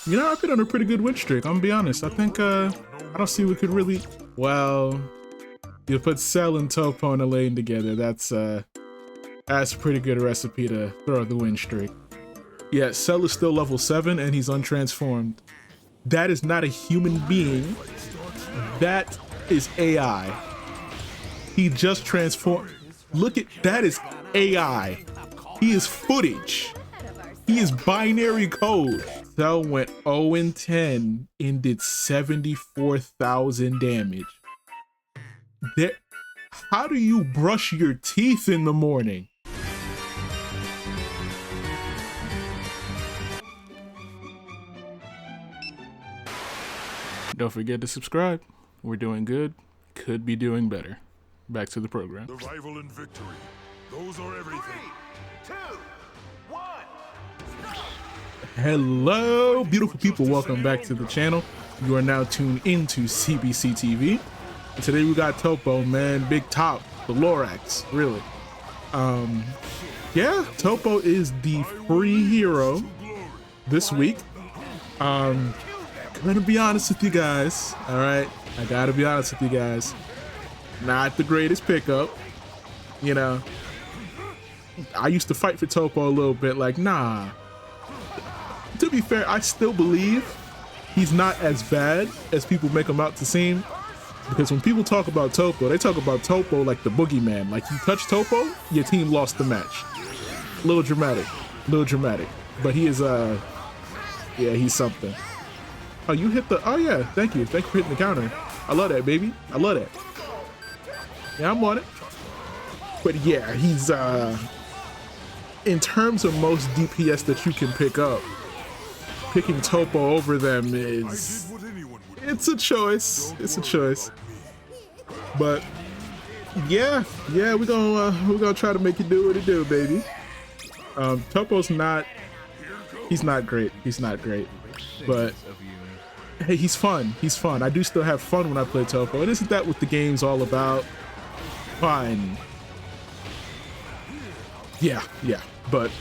You know, I've been on a pretty good win streak, I'm gonna be honest. I think, I don't see we could really, well, you put Cell and Toppo in a lane together. That's a pretty good recipe to throw the win streak. Yeah, Cell is still level 7 and he's untransformed. That is not a human being. That is AI. He just transformed. Look at, that is AI. He is footage. He is binary code. Cell went 0-10 and did 74,000 damage. There, how do you brush your teeth in the morning? Don't forget to subscribe. We're doing good. Could be doing better. Back to the program. The rival and victory. Those are everything. 3, 2, 1. Hello, beautiful people. Welcome back to the channel. You are now tuned into CBC TV. And today we got Toppo, man. Big Top, the Lorax, really. Yeah, Toppo is the free hero this week. I'm gonna be honest with you guys, all right? I gotta be honest with you guys. Not the greatest pickup, you know. I used to fight for Toppo a little bit, like, nah. To be fair, I still believe he's not as bad as people make him out to seem. Because when people talk about Toppo, they talk about Toppo like the boogeyman. Like, you touch Toppo, your team lost the match. A little dramatic, But he is, yeah, he's something. Oh, you hit the, oh yeah, thank you for hitting the counter. I love that, baby. I love that. Yeah, I'm on it. But yeah, he's, in terms of most DPS that you can pick up, picking Toppo over them is, it's a choice. But yeah, we're gonna try to make it do what it do, baby. Toppo's not, he's not great, but hey, he's fun. I do still have fun when I play Toppo, and isn't that what the game's all about? Fine. Yeah, but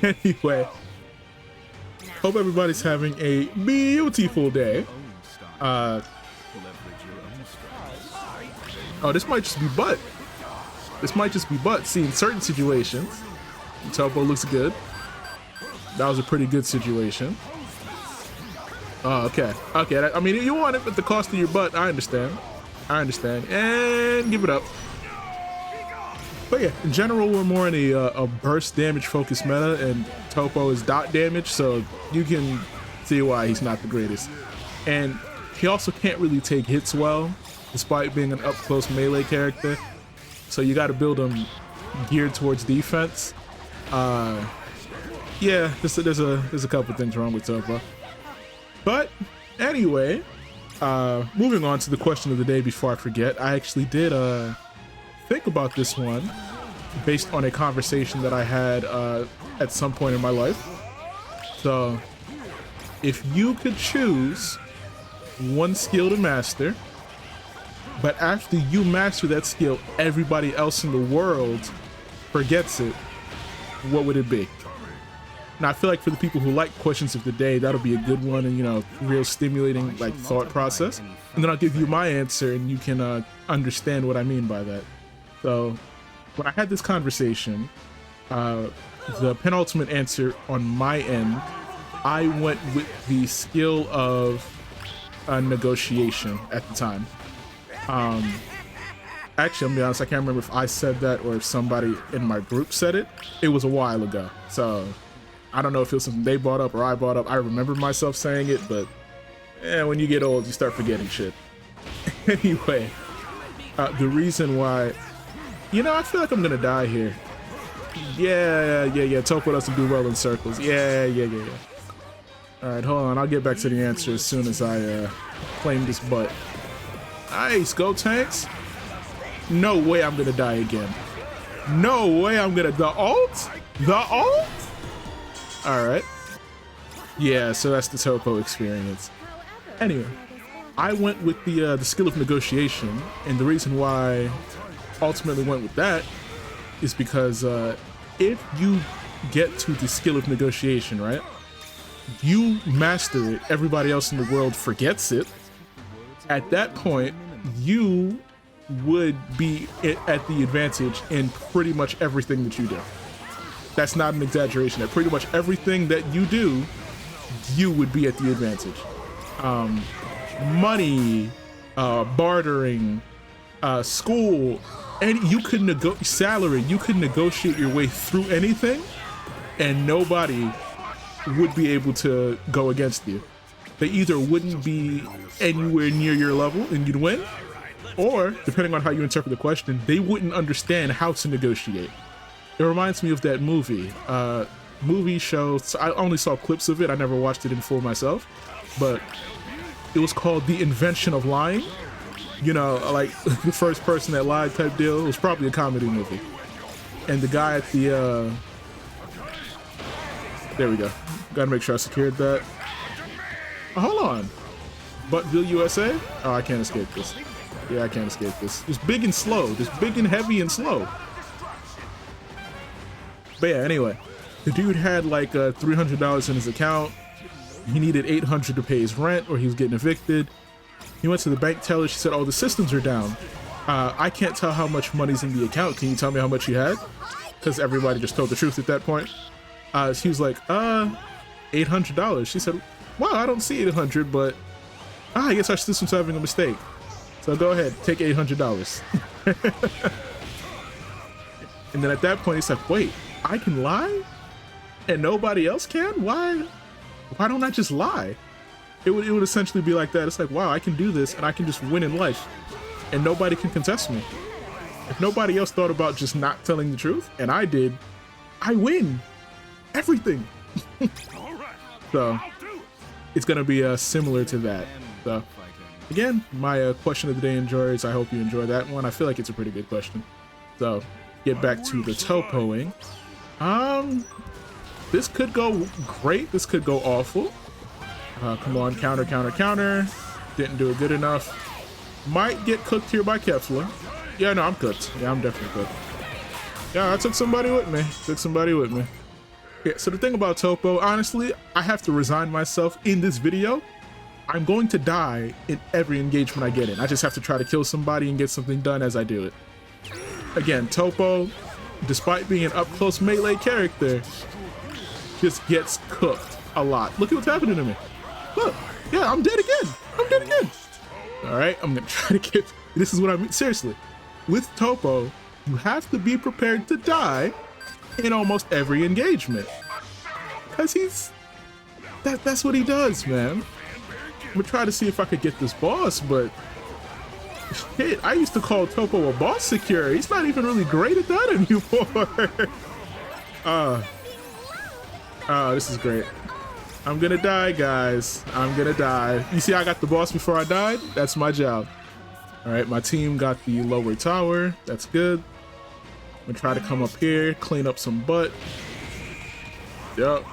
anyway, hope everybody's having a beautiful day. Oh, this might just be butt. See, in certain situations, Toppo looks good. That was a pretty good situation. Oh, okay. I mean, you want it at the cost of your butt. I understand. And give it up. But yeah, in general, we're more in a burst damage focused meta, and Toppo is dot damage, so you can see why he's not the greatest. And he also can't really take hits well, despite being an up close melee character. So you got to build him geared towards defense. Yeah, there's a couple things wrong with Toppo. But anyway, moving on to the question of the day before I forget, I actually did think about this one based on a conversation that I had at some point in my life. So if you could choose one skill to master, but after you master that skill, everybody else in the world forgets it, what would it be? Now, I feel like for the people who like questions of the day, that'll be a good one, and, you know, real stimulating, like, thought process. And then I'll give you my answer, and you can understand what I mean by that. So when I had this conversation, the penultimate answer on my end, I went with the skill of negotiation at the time. Actually, I'm gonna be honest, I can't remember if I said that or if somebody in my group said it. It was a while ago, so I don't know if it was something they brought up or I brought up. I remember myself saying it, but when you get old, you start forgetting shit. Anyway, the reason why, you know, I feel like I'm gonna die here. Yeah. Toppo doesn't do well in circles. Yeah. All right, hold on. I'll get back to the answer as soon as I claim this butt. Nice, go tanks. No way I'm gonna die again. No way I'm gonna, the ult? All right. Yeah, so that's the Toppo experience. Anyway, I went with the skill of negotiation, and the reason why I ultimately went with that is because if you get to the skill of negotiation, right, you master it, everybody else in the world forgets it. At that point, you would be at the advantage in pretty much everything that you do. That's not an exaggeration. At pretty much everything that you do, you would be at the advantage. Money, bartering, school, and you could salary. You could negotiate your way through anything, and nobody would be able to go against you. They either wouldn't be anywhere near your level and you'd win, or depending on how you interpret the question, they wouldn't understand how to negotiate. It reminds me of that movie show. I only saw clips of it. I never watched it in full myself, but it was called The Invention of Lying. You know, like the first person that lied type deal. It was probably a comedy movie. And the guy at the, there we go. Gotta make sure I secured that. Oh, hold on. Buttville, USA? Oh, I can't escape this. Yeah, I can't escape this. Just big and slow. Just big and heavy and slow. But yeah, anyway. The dude had like $300 in his account. He needed $800 to pay his rent or he was getting evicted. He went to the bank teller. She said, oh, the systems are down. I can't tell how much money's in the account. Can you tell me how much you had? Because everybody just told the truth at that point. He was like, $800. She said, wow, I don't see 800, but I guess our system's having a mistake. So go ahead, take $800. And then at that point, he's like, wait, I can lie? And nobody else can? Why don't I just lie? It would essentially be like that. It's like, wow, I can do this and I can just win in life and nobody can contest me. If nobody else thought about just not telling the truth, and I did, I win everything. So it's gonna be similar to that. So again, my question of the day, enjoyers, I hope you enjoy that one. I feel like it's a pretty good question. So get back to the Toppoing. This could go great, this could go awful. Come on, counter, counter, counter. Didn't do it good enough. Might get cooked here by Kefla. Yeah, no, I'm cooked. Yeah, I'm definitely cooked. Yeah, I took somebody with me. Yeah, so the thing about Toppo, honestly, I have to resign myself in this video. I'm going to die in every engagement I get in. I just have to try to kill somebody and get something done as I do it. Again, Toppo, despite being an up-close melee character, just gets cooked a lot. Look at what's happening to me. Look, yeah, I'm dead again. All right, I'm gonna try to get, this is what I mean, seriously. With Toppo, you have to be prepared to die in almost every engagement. Because that's what he does, man. I'm gonna try to see if I could get this boss, but shit, I used to call Toppo a boss secure. He's not even really great at that anymore. This is great. I'm gonna die, guys. I'm gonna die. You see, I got the boss before I died. That's my job. All right, my team got the lower tower. That's good. I'm gonna try to come up here, clean up some butt. Yep.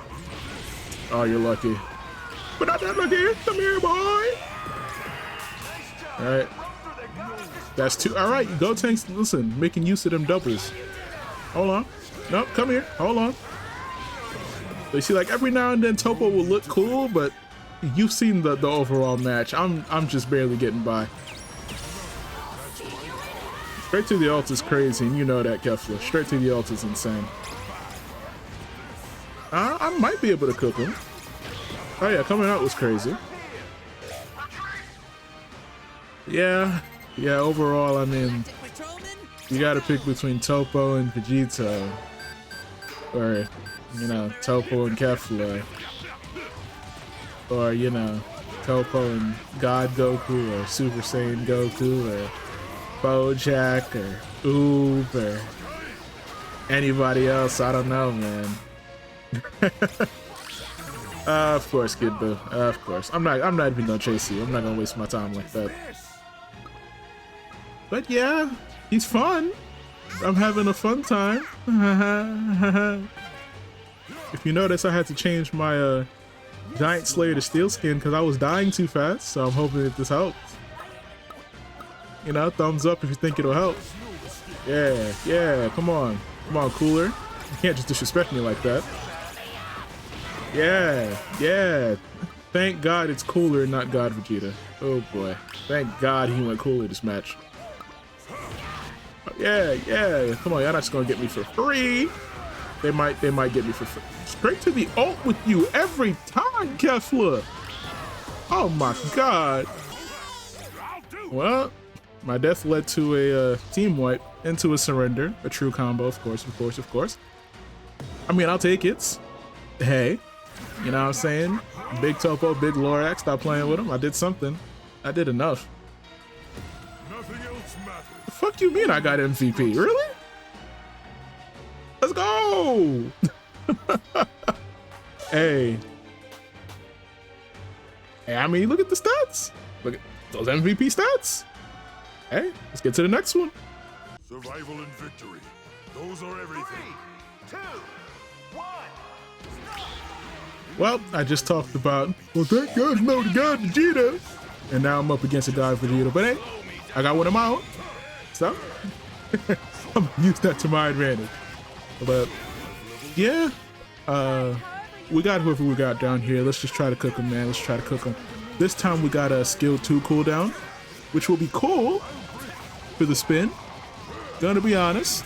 Oh, you're lucky. But not that lucky. Come here, boy. All right. That's two. All right, go tanks. Listen, making use of them doubles. Hold on. Nope, come here. Hold on. So you see, like every now and then Toppo will look cool, but you've seen the overall match. I'm just barely getting by. Straight to the ult is crazy, and you know that, Kefla. Straight to the ult is insane. I might be able to cook him. Oh yeah, coming out was crazy. Yeah, overall, I mean, you gotta pick between Toppo and Vegeta. Or, you know, Toppo and Kefla. Or, you know, Toppo and God Goku, or Super Saiyan Goku, or Bojack, or Oob, or anybody else. I don't know, man. Of course, Kid Buu. Of course. I'm not even gonna chase you. I'm not gonna waste my time like that. But yeah, he's fun. I'm having a fun time. If you notice, I had to change my Giant Slayer to Steel Skin because I was dying too fast, so I'm hoping that this helps. You know, thumbs up if you think it'll help. Yeah, come on, Cooler. You can't just disrespect me like that. Yeah, yeah. Thank God it's Cooler and not God Vegeta. Oh boy. Thank God he went Cooler this match. Yeah, yeah. Come on, y'all not just gonna get me for free. They might get me for free. Straight to the ult with you every time, Kefla. Oh my God. Well, my death led to a team wipe, into a surrender, a true combo, of course, of course, of course. I mean, I'll take it. Hey, you know what I'm saying? Big Toppo, big Lorax, stop playing with him. I did something. I did enough. Nothing else matters. The fuck you mean I got MVP? Really? Let's go! Hey. Hey, I mean, look at the stats. Look at those MVP stats. Hey, let's get to the next one. Survival and victory. Those are everything. 3, 2, 1. Well, I just talked about, well, thank God no to God Vegeta. And now I'm up against a God Vegeta. But hey, I got one of my own. So, I'm gonna use that to my advantage. But, yeah. We got whoever we got down here. Let's just try to cook him, man. Let's try to cook him. This time we got a skill 2 cooldown, which will be cool for the spin. Gonna be honest,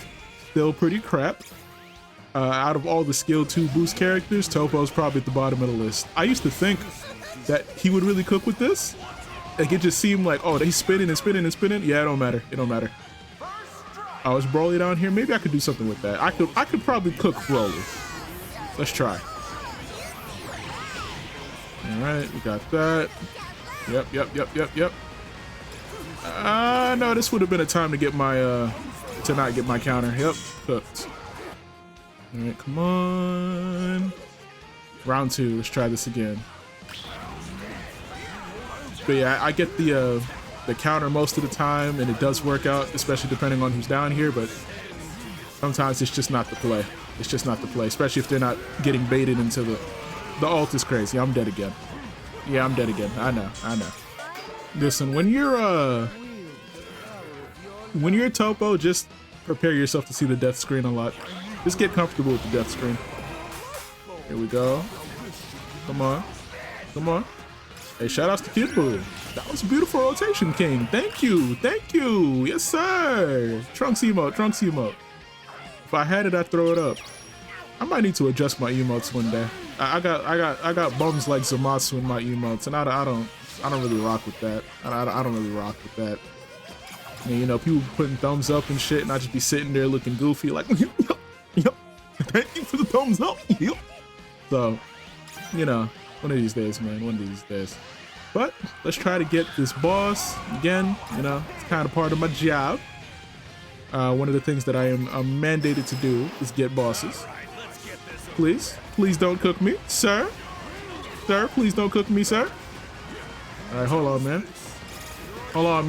still pretty crap. Out of all the skill 2 boost characters, Toppo's probably at the bottom of the list. I used to think that he would really cook with this. Like, it just seemed like, oh, he's spinning and spinning and spinning. Yeah, it don't matter. It don't matter. Oh, is Broly down here? Maybe I could do something with that. I could probably cook Broly. Let's try. All right, we got that. Yep. No, this would have been a time to get my, to not get my counter. Yep, cooked. All right, come on. Round 2, let's try this again. But yeah, I get the counter most of the time, and it does work out, especially depending on who's down here, but sometimes it's just not the play. It's just not the play, especially if they're not getting baited into the ult is crazy. I'm dead again. Yeah, I'm dead again. I know. Listen, when you're Toppo, just prepare yourself to see the death screen a lot. Just get comfortable with the death screen. Here we go. Come on. Hey, shout outs to Kid Buu. That was a beautiful rotation, King. Thank you. Yes, sir. Trunks emote. If I had it, I'd throw it up. I might need to adjust my emotes one day. I got bums like Zamasu in my emotes, and I don't really rock with that. I don't really rock with that. I mean, you know, people putting thumbs up and shit, and I just be sitting there looking goofy, like, yep. Thank you for the thumbs up. Yep. So, you know, one of these days, man. One of these days. But let's try to get this boss again. You know, it's kind of part of my job. One of the things that I am mandated to do is get bosses. Please don't cook me, sir. Please don't cook me, sir. All right, hold on, man. Hold on.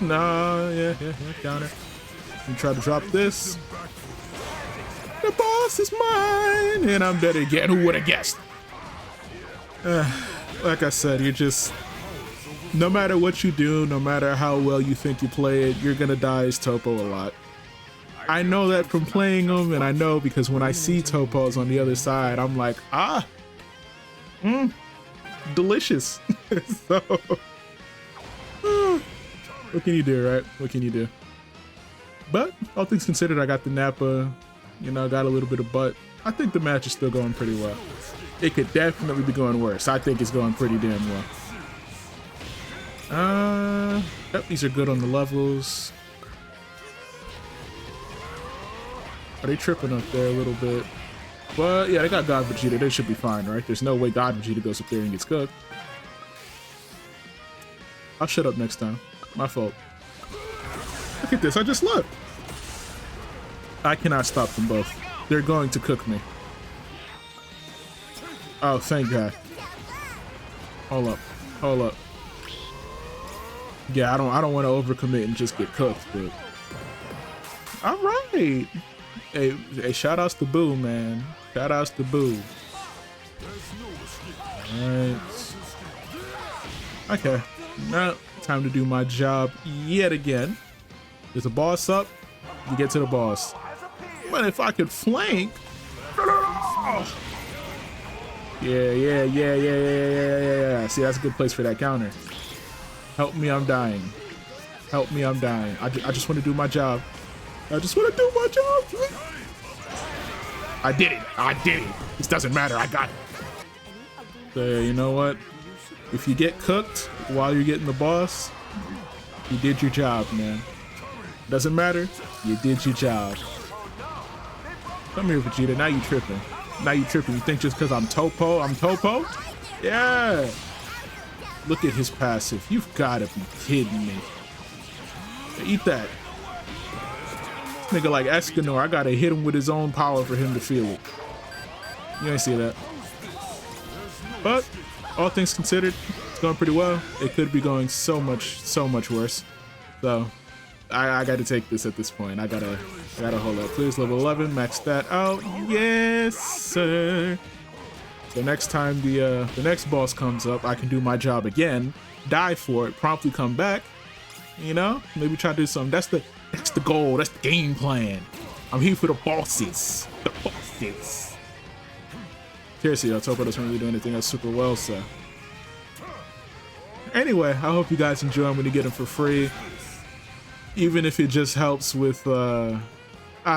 Nah, yeah, counter. Let me try to drop this. The boss is mine, and I'm dead again. Who would have guessed? Like I said, you're just, no matter what you do, no matter how well you think you play it, you're gonna die as Toppo a lot. I know that from playing them, and I know because when I see Toppos on the other side, I'm like, delicious. So, what can you do, right? What can you do? But all things considered, I got the Nappa, you know, got a little bit of butt. I think the match is still going pretty well. It could definitely be going worse. I think it's going pretty damn well. Yep, these are good on the levels. Are they tripping up there a little bit? But yeah, they got God Vegeta. They should be fine, right? There's no way God Vegeta goes up there and gets cooked. I'll shut up next time. My fault. Look at this. I just left. I cannot stop them both. They're going to cook me. Oh, thank God. Hold up. Yeah, I don't want to overcommit and just get cooked, but all right. Hey, shout outs to Buu, man. Shout outs to Buu. Alright. Okay. Now, time to do my job yet again. There's a boss up. You get to the boss. But if I could flank. Yeah. See, that's a good place for that counter. Help me, I'm dying. Help me, I'm dying. I just want to do my job. I just want to do my job. I did it. This doesn't matter. I got it. So, you know what? If you get cooked while you're getting the boss, you did your job, man. Doesn't matter. You did your job. Come here, Vegeta. Now you tripping. You think just because I'm Toppo, Yeah. Look at his passive. You've got to be kidding me. Eat that. Nigga like Escanor, I gotta hit him with his own power for him to feel it. You ain't see that. But all things considered, it's going pretty well. It could be going so much worse. So I gotta take this at this point. I gotta hold up. Please, level 11, max that out. Yes, sir. So next time the next boss comes up, I can do my job again, die for it, promptly come back. You know, maybe try to do something. That's the goal. That's the game plan. I'm here for the bosses. Seriously, Toppo doesn't really do anything else super well, so. Anyway, I hope you guys enjoy them when you get them for free. Even if it just helps with, I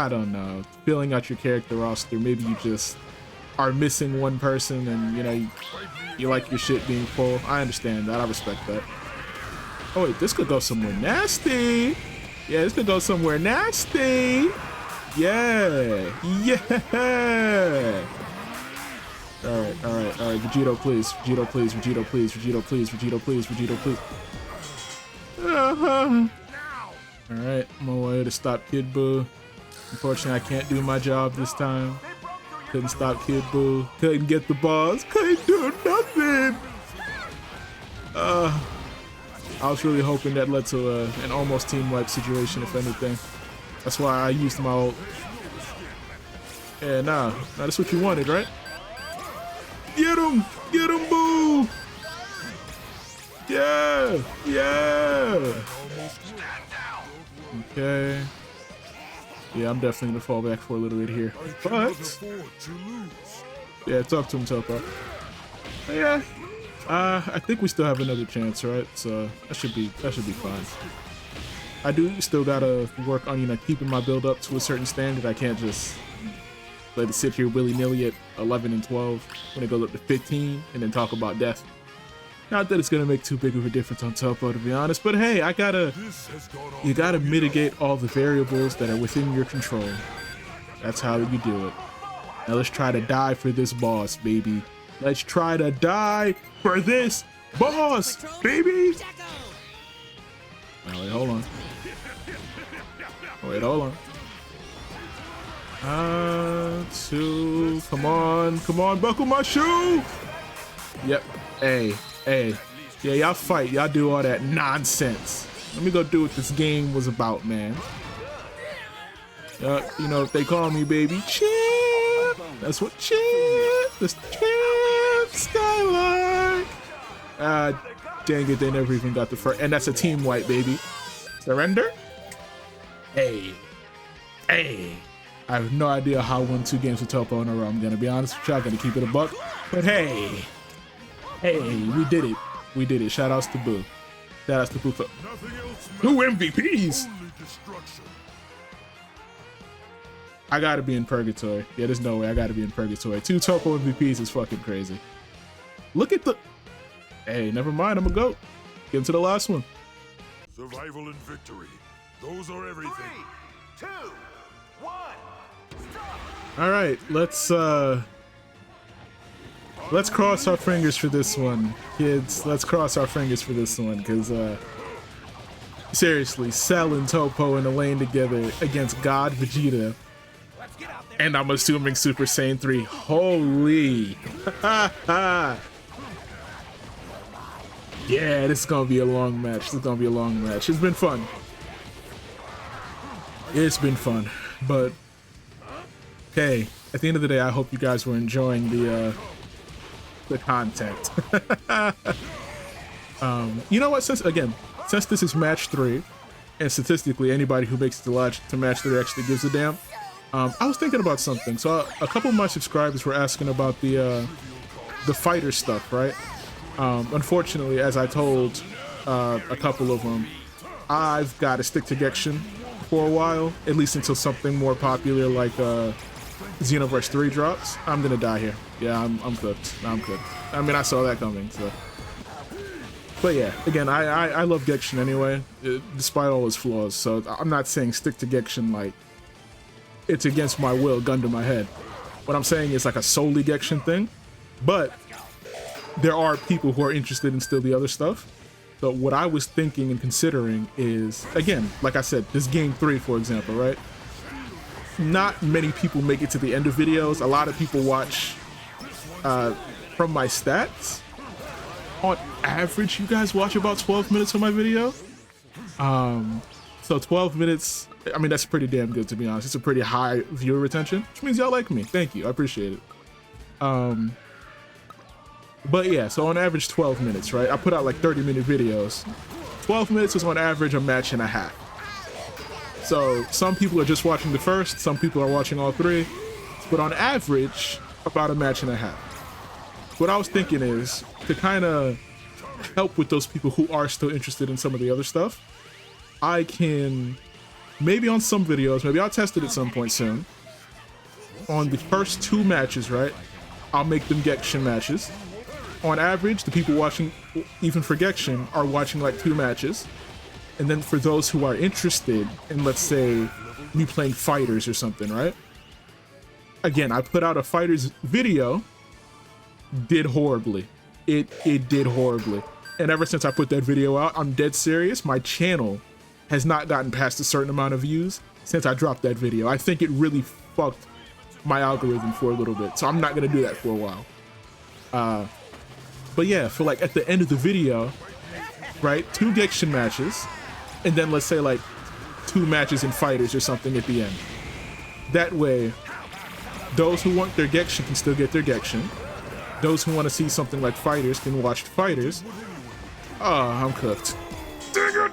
don't know, filling out your character roster. Maybe you just are missing one person and, you know, you like your shit being full. I understand that. I respect that. Oh, wait, this could go somewhere nasty. Yeah, this could go somewhere nasty. Yeah. All right. Vegeta, please. All right, I'm on my way to stop Kid Buu. Unfortunately, I can't do my job this time. Couldn't stop Kid Buu. Couldn't get the boss. Couldn't do nothing. I was really hoping that led to an almost team wipe situation, if anything. That's why I used my ult. Yeah, nah, that's what you wanted, right? Get him, Boo! Yeah. Okay. Yeah, I'm definitely gonna fall back for a little bit here. But yeah, talk to him, Toppo. But yeah. I think we still have another chance, right? So that should be fine. I do still gotta work on, you know, keeping my build up to a certain standard. I can't just let it sit here willy-nilly at 11 and 12 when it goes up to 15 and then talk about death. Not that it's gonna make too big of a difference on Toppo, to be honest, but hey, you gotta mitigate all the variables that are within your control. That's how you do it. Now let's try to die for this boss, baby. Let's try to die for this boss, baby! Oh, wait, hold on. Two, come on, buckle my shoe! Yep, hey. Yeah, y'all fight, y'all do all that nonsense. Let me go do what this game was about, man. You know, if they call me baby, champ! That's what champ! That's champ! Skylark! Dang it, they never even got the first. And that's a team wipe, baby. Surrender? Hey. I have no idea how I won 2 games with Toppo in a row. I'm gonna be honest with you, I'm gonna keep it a buck. But hey, we did it. Shout outs to Buu. For 2 MVPs! I gotta be in purgatory. Yeah, there's no way. I gotta be in purgatory. 2 Toppo MVPs is fucking crazy. Look at the... Hey, never mind. I'm a goat. Get into the last one. Survival and victory. Those are everything. 3, 2, 1. All right, let's cross our fingers for this one, kids. Let's cross our fingers for this one, because seriously, Cell and Toppo in a lane together against God Vegeta, and I'm assuming Super Saiyan 3. Holy! Yeah, this is gonna be a long match. It's been fun. But hey, at the end of the day, I hope you guys were enjoying the content. You know what? Since this is match 3, and statistically anybody who makes it to match 3 actually gives a damn, I was thinking about something. So a couple of my subscribers were asking about the the fighter stuff, right? Unfortunately, as I told a couple of them, I've got to stick to Genshin for a while, at least until something more popular like Xenoverse 3 drops. I'm gonna die here. Yeah, I'm cooked. I'm cooked. I mean, I saw that coming, so. But yeah, again, I love Genshin anyway, despite all its flaws. So I'm not saying stick to Genshin like it's against my will, gun to my head. What I'm saying is like a solely Genshin thing, but there are people who are interested in still the other stuff. So what I was thinking and considering is, again, like I said, this game 3, for example, right? Not many people make it to the end of videos. A lot of people watch, from my stats, on average, you guys watch about 12 minutes of my video. So 12 minutes, I mean, that's pretty damn good, to be honest. It's a pretty high viewer retention, which means y'all like me. Thank you, I appreciate it. But yeah, so on average 12 minutes, right? I put out like 30-minute videos. 12 minutes is on average a match and a half. So some people are just watching the first, some people are watching all 3, but on average, about a match and a half. What I was thinking is to kind of help with those people who are still interested in some of the other stuff, I can, maybe on some videos, maybe I'll test it at some point soon. On the first 2 matches, right? I'll make them Genshin matches. On average, the people watching, even for Genshin, are watching like 2 matches. And then for those who are interested in, let's say, me playing fighters or something, right? Again, I put out a fighters video, did horribly. It did horribly. And ever since I put that video out, I'm dead serious. My channel has not gotten past a certain amount of views since I dropped that video. I think it really fucked my algorithm for a little bit. So I'm not gonna do that for a while. But yeah, for like at the end of the video, right, 2 Genshin matches, and then let's say like 2 matches in fighters or something at the end. That way, those who want their Genshin can still get their Genshin. Those who want to see something like fighters can watch fighters. Oh, I'm cooked. Dang it!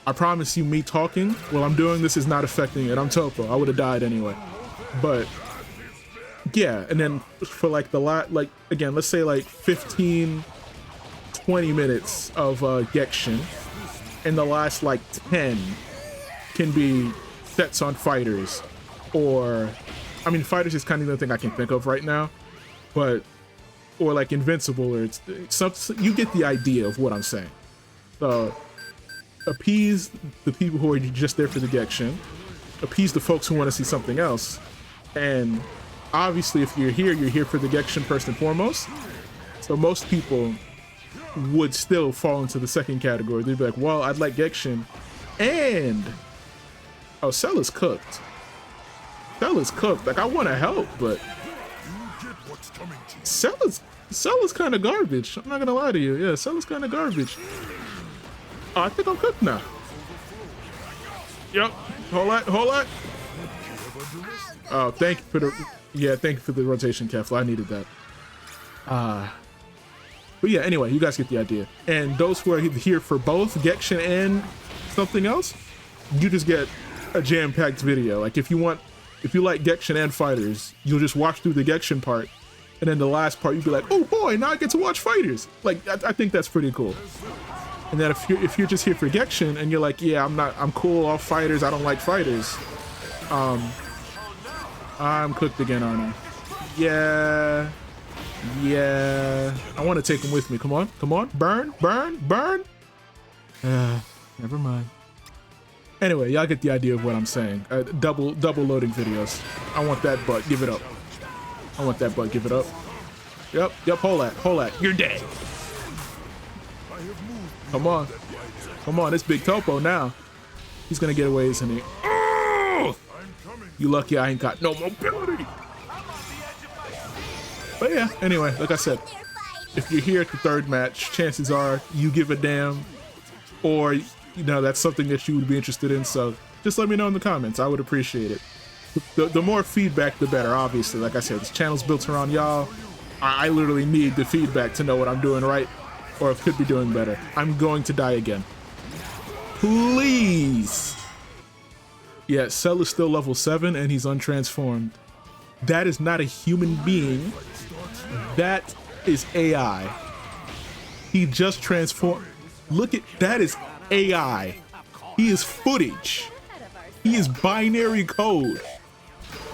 I promise you, me talking while I'm doing this is not affecting it. I'm Toppo. I would have died anyway. But yeah, and then for like the like again, let's say like 15, 20 minutes of Genshin, and the last like 10 can be sets on fighters, or I mean, fighters is kind of the thing I can think of right now, but or like Invincible, or it's something. You get the idea of what I'm saying. So appease the people who are just there for the Genshin, appease the folks who want to see something else, and obviously if you're here for the Genshin first and foremost. So most people would still fall into the second category. They'd be like, well, I'd like Genshin, and oh, Cell is cooked. Cell is cooked. Like, I want to help, but Cell is kind of garbage. I'm not gonna lie to you. Yeah, Cell is kind of garbage. Oh, I think I'm cooked now. Yep. Hold on. Oh, thank you for the rotation, Kefla. I needed that. But yeah, anyway, you guys get the idea. And those who are here for both Genshin and something else, you just get a jam-packed video. Like if you like Genshin and fighters, you'll just watch through the Genshin part, and then the last part you'll be like, oh boy, now I get to watch fighters. Like I think that's pretty cool. And then if you're just here for Genshin and you're like, yeah, I'm cool off fighters, I don't like fighters. I'm cooked again, aren't I? Yeah. I want to take him with me. Come on. Burn. Never mind. Anyway, y'all get the idea of what I'm saying. Double loading videos. I want that butt. Give it up. I want that butt. Give it up. Yep. Hold that. You're dead. Come on. It's Big Toppo now. He's gonna get away, isn't he? Oh! You lucky I ain't got no mobility. But yeah, anyway, like I said, if you're here at the 3rd match, chances are you give a damn, or that's something that you would be interested in. So just let me know in the comments. I would appreciate it. The more feedback, the better. Obviously, like I said, this channel's built around y'all. I literally need the feedback to know what I'm doing right, or could be doing better. I'm going to die again. Please. Yeah, Cell is still level 7 and he's untransformed. That is not a human being. That is AI. He just transformed. Look at that is AI. He is footage. He is binary code.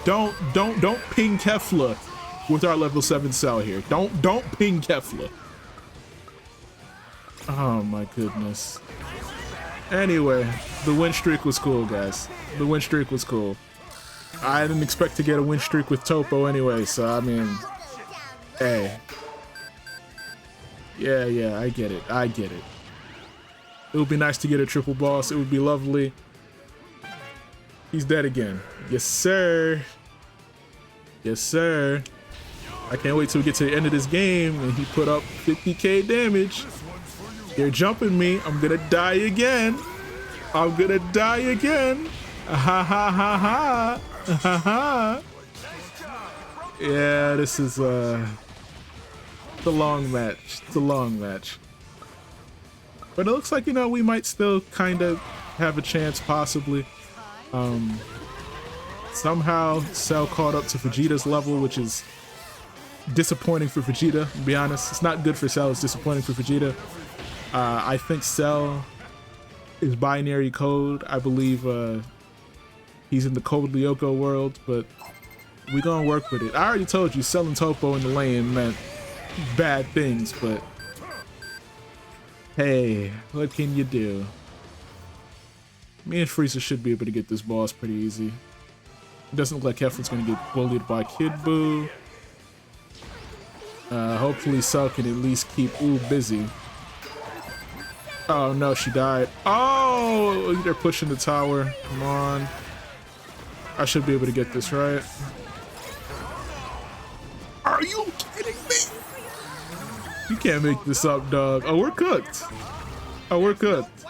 Don't ping Kefla with our level 7 cell here. Don't ping Kefla. Oh my goodness. Anyway, the win streak was cool, guys. The win streak was cool. I didn't expect to get a win streak with Toppo anyway, so I mean, hey. Yeah, I get it. I get it. It would be nice to get a triple boss. It would be lovely. He's dead again. Yes, sir. Yes, sir. I can't wait till we get to the end of this game and he put up 50k damage. They're jumping me. I'm gonna die again. I'm gonna die again. Ha ha ha ha. Ha ha. Yeah, this is it's a long match. It's a long match. But it looks like, you know, we might still kind of have a chance, possibly. Somehow Cell caught up to Vegeta's level, which is disappointing for Vegeta, to be honest. It's not good for Cell, it's disappointing for Vegeta. I think Cell is binary code. I believe he's in the Code Lyoko world, but we're gonna work with it. I already told you, selling Toppo in the lane meant bad things, but hey, what can you do? Me and Frieza should be able to get this boss pretty easy. It doesn't look like Keflin's gonna get bullied by Kid Buu. Hopefully Cell can at least keep Ooh busy. Oh no, she died. Oh, they're pushing the tower. Come on. I should be able to get this, right? Are you kidding me? You can't make this up, dog. Oh, we're cooked. Oh, we're cooked.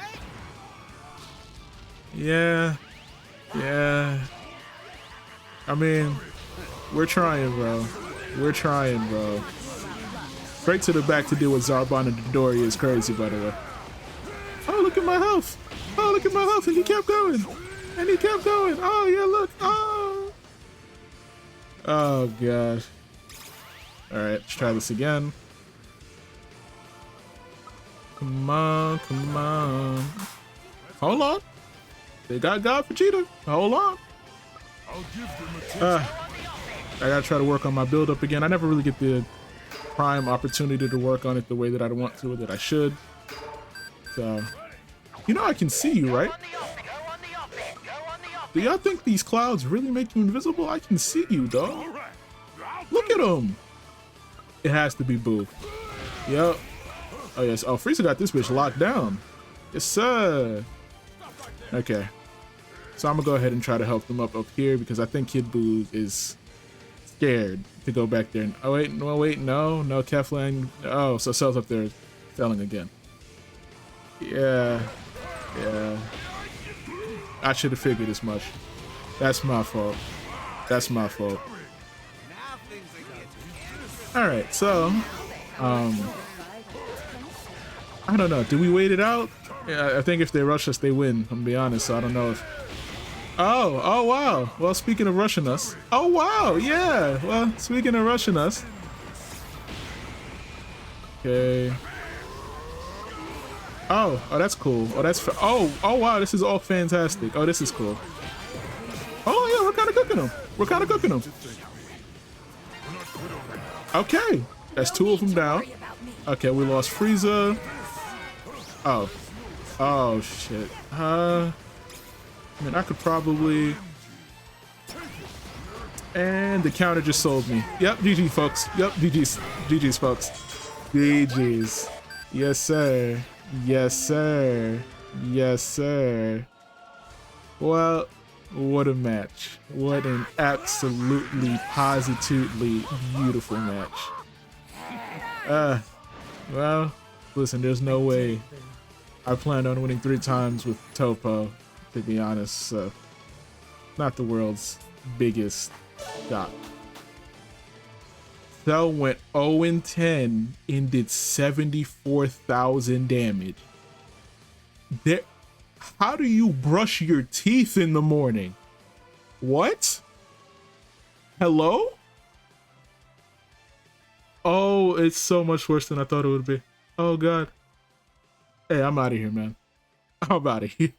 Yeah. I mean, we're trying, bro. We're trying, bro. Straight to the back to deal with Zarbon and Dodoria is crazy, by the way. Oh, look at my health. Oh, look at my health. And he kept going. And he kept going. Oh, yeah, look. Oh. Oh, gosh. All right, let's try this again. Come on, come on. Hold on. They got God Vegeta. Hold on. I gotta try to work on my build up again. I never really get the prime opportunity to work on it the way that I want to, or that I should. So, you know I can see you, right? Do y'all think these clouds really make you invisible? I can see you, dog. Look at them. It has to be Buu. Yep. Oh yes. Oh, Frieza got this bitch locked down. Yes, sir. Okay. So I'm gonna go ahead and try to help them up here because I think Kid Buu is scared to go back there. Oh wait, no, Keflan. Oh, so Cell's up there selling again. Yeah. I should have figured as much. That's my fault. That's my fault. All right, so I don't know. Do we wait it out? Yeah, I think if they rush us, they win. I'm gonna be honest. So I don't know if. Oh wow. Well, speaking of rushing us. Oh wow. Yeah. Well, speaking of rushing us. Okay. Oh, that's cool. Oh, that's. Oh wow. This is all fantastic. Oh, this is cool. Oh yeah, we're kind of cooking them. We're kind of cooking them. Okay, that's 2 of them down. Okay, we lost Frieza. Oh shit. I mean, I could probably. And the counter just sold me. Yep, GG folks. Yep, GG's folks. GG's. Yes sir. Yes sir. Yes sir. Well, what a match. What an absolutely positively beautiful match. Well, listen, there's no way I planned on winning 3 times with Toppo, to be honest, so not the world's biggest shot. Cell went 0-10 and did 74,000 damage. How do you brush your teeth in the morning? What? Hello? Oh, it's so much worse than I thought it would be. Oh god. Hey, I'm out of here, man. I'm out of here.